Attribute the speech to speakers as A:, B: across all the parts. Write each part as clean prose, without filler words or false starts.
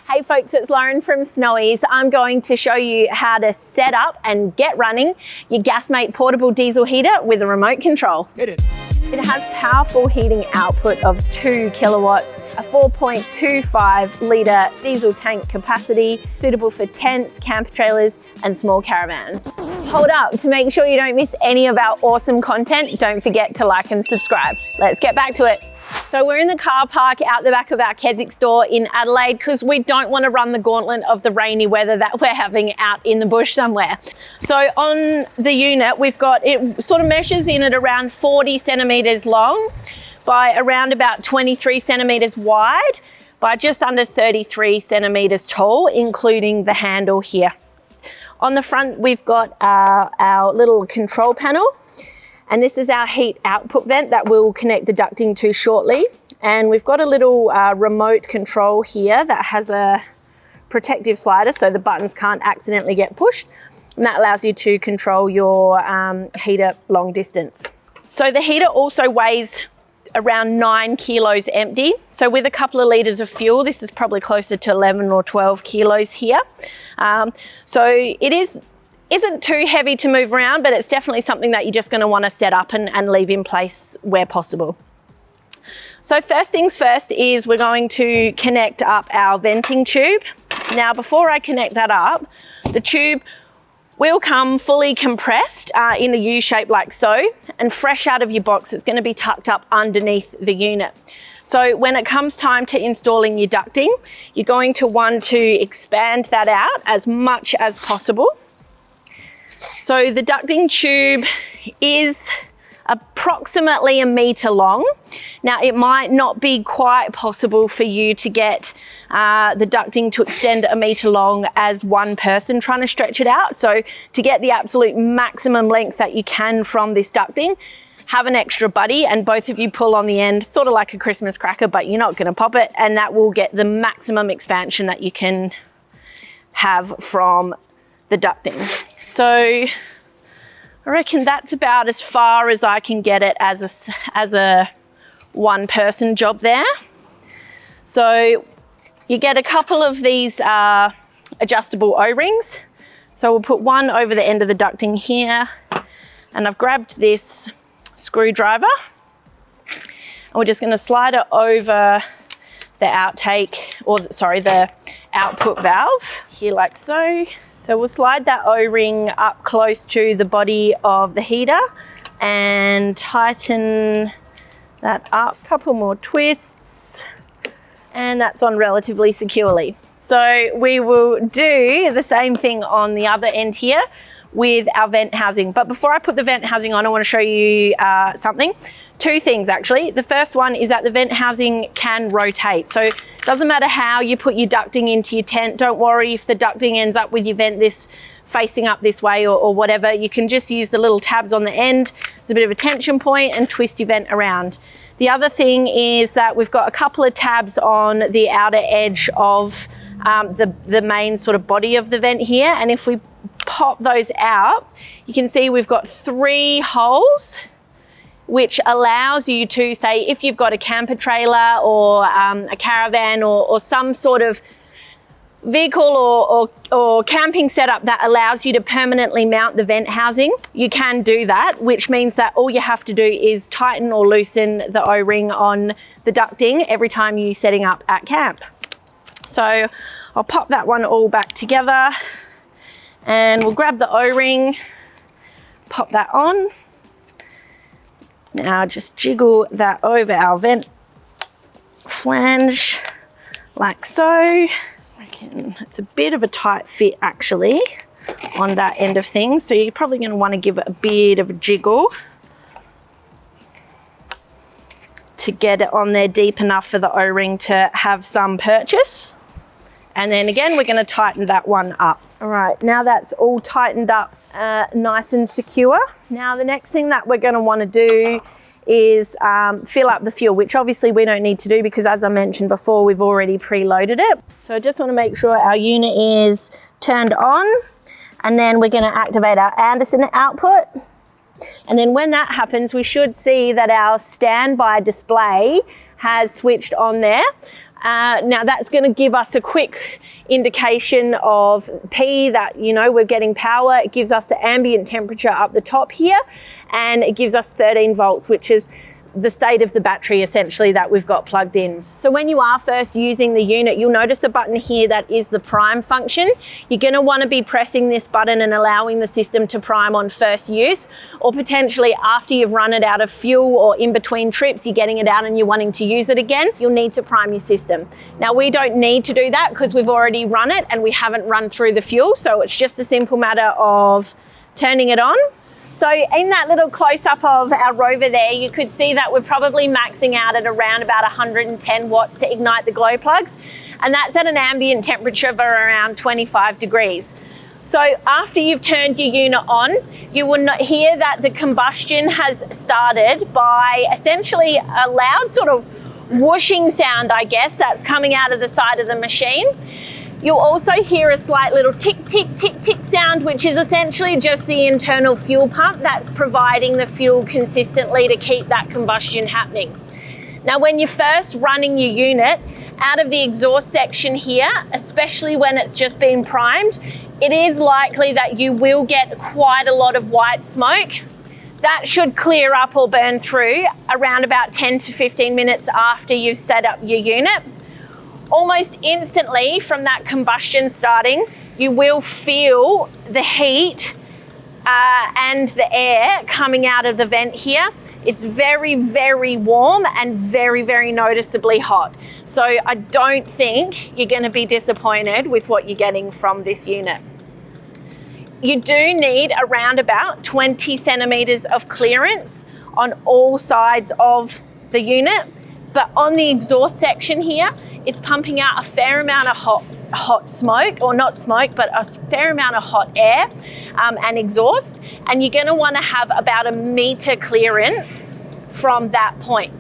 A: Hey folks, it's Lauren from Snowy's. I'm going to show you how to set up and get running your Gasmate Portable Diesel Heater with a remote control.
B: Hit it.
A: It has powerful heating output of 2 kilowatts, a 4.25 litre diesel tank capacity, suitable for tents, camper trailers and small caravans. Hold up, to make sure you don't miss any of our awesome content, don't forget to like and subscribe. Let's get back to it. So we're in the car park out the back of our Keswick store in Adelaide because we don't want to run the gauntlet of the rainy weather that we're having out in the bush somewhere. So on the unit, we've got, it sort of measures in at around 40 centimetres long by around about 23 centimetres wide by just under 33 centimetres tall, including the handle here. On the front, we've got our little control panel. And this is our heat output vent that we'll connect the ducting to shortly. And we've got a little remote control here that has a protective slider so the buttons can't accidentally get pushed. And that allows you to control your heater long distance. So the heater also weighs around 9 kilos empty. So with a couple of litres of fuel, this is probably closer to 11 or 12 kilos here. So it isn't too heavy to move around, but it's definitely something that you're just going to want to set up and leave in place where possible. So first things first is we're going to connect up our venting tube. Now, before I connect that up, the tube will come fully compressed in a U shape like so, and fresh out of your box, it's going to be tucked up underneath the unit. So when it comes time to installing your ducting, you're going to want to expand that out as much as possible. So the ducting tube is approximately 1 metre long. Now it might not be quite possible for you to get the ducting to extend 1 metre long as one person trying to stretch it out. So to get the absolute maximum length that you can from this ducting, have an extra buddy and both of you pull on the end, sort of like a Christmas cracker, but you're not going to pop it, and that will get the maximum expansion that you can have from the ducting. So I reckon that's about as far as I can get it as a one person job there. So you get a couple of these adjustable O-rings. So we'll put one over the end of the ducting here, and I've grabbed this screwdriver and we're just going to slide it over the the output valve here like so. So we'll slide that O-ring up close to the body of the heater and tighten that up. Couple more twists, and that's on relatively securely. So we will do the same thing on the other end here with our vent housing. But before I put the vent housing on, I want to show you something. Two things actually. The first one is that the vent housing can rotate. So it doesn't matter how you put your ducting into your tent. Don't worry if the ducting ends up with your vent facing up this way or whatever. You can just use the little tabs on the end. It's a bit of a tension point and twist your vent around. The other thing is that we've got a couple of tabs on the outer edge of the main sort of body of the vent here. And if we pop those out, you can see we've got 3 holes, which allows you to, say, if you've got a camper trailer or a caravan or some sort of vehicle or camping setup that allows you to permanently mount the vent housing, you can do that, which means that all you have to do is tighten or loosen the O-ring on the ducting every time you're setting up at camp. So I'll pop that one all back together and we'll grab the O-ring, pop that on. Now just jiggle that over our vent flange like so. I reckon it's a bit of a tight fit actually on that end of things, so you're probably going to want to give it a bit of a jiggle to get it on there deep enough for the O-ring to have some purchase. And then again, we're going to tighten that one up. All right, now that's all tightened up nice and secure. Now the next thing that we're going to want to do is fill up the fuel, which obviously we don't need to do because, as I mentioned before, we've already preloaded it. So I just want to make sure our unit is turned on, and then we're going to activate our Anderson output. And then when that happens, we should see that our standby display has switched on there. Now that's going to give us a quick indication of P that, you know, we're getting power. It gives us the ambient temperature up the top here, and it gives us 13 volts, which is the state of the battery essentially that we've got plugged in. So when you are first using the unit, you'll notice a button here that is the prime function. You're going to want to be pressing this button and allowing the system to prime on first use, or potentially after you've run it out of fuel or in between trips, you're getting it out and you're wanting to use it again, you'll need to prime your system. Now we don't need to do that because we've already run it and we haven't run through the fuel. So it's just a simple matter of turning it on. So in that little close-up of our Rover there, you could see that we're probably maxing out at around about 110 watts to ignite the glow plugs. And that's at an ambient temperature of around 25 degrees. So after you've turned your unit on, you will not hear that the combustion has started by essentially a loud sort of whooshing sound, I guess, that's coming out of the side of the machine. You'll also hear a slight little tick, tick, tick, tick sound, which is essentially just the internal fuel pump that's providing the fuel consistently to keep that combustion happening. Now, when you're first running your unit, out of the exhaust section here, especially when it's just been primed, it is likely that you will get quite a lot of white smoke. That should clear up or burn through around about 10 to 15 minutes after you've set up your unit. Almost instantly from that combustion starting, you will feel the heat and the air coming out of the vent here. It's very, very warm and very, very noticeably hot. So I don't think you're going to be disappointed with what you're getting from this unit. You do need around about 20 centimeters of clearance on all sides of the unit, but on the exhaust section here, it's pumping out a fair amount of hot smoke, or not smoke, but a fair amount of hot air and exhaust. And you're going to want to have about 1 meter clearance from that point.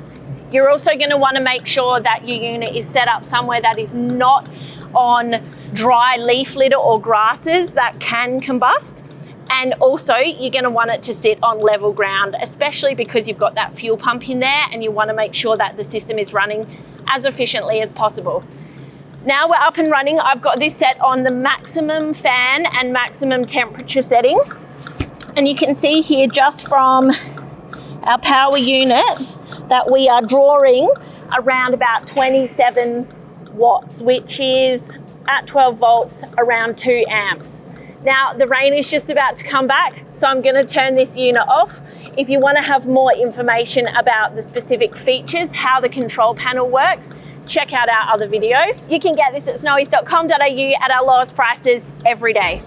A: You're also going to want to make sure that your unit is set up somewhere that is not on dry leaf litter or grasses that can combust. And also you're going to want it to sit on level ground, especially because you've got that fuel pump in there and you want to make sure that the system is running as efficiently as possible. Now we're up and running. I've got this set on the maximum fan and maximum temperature setting. And you can see here just from our power unit that we are drawing around about 27 watts, which is at 12 volts, around 2 amps. Now the rain is just about to come back, so I'm going to turn this unit off. If you want to have more information about the specific features, how the control panel works, check out our other video. You can get this at snowies.com.au at our lowest prices every day.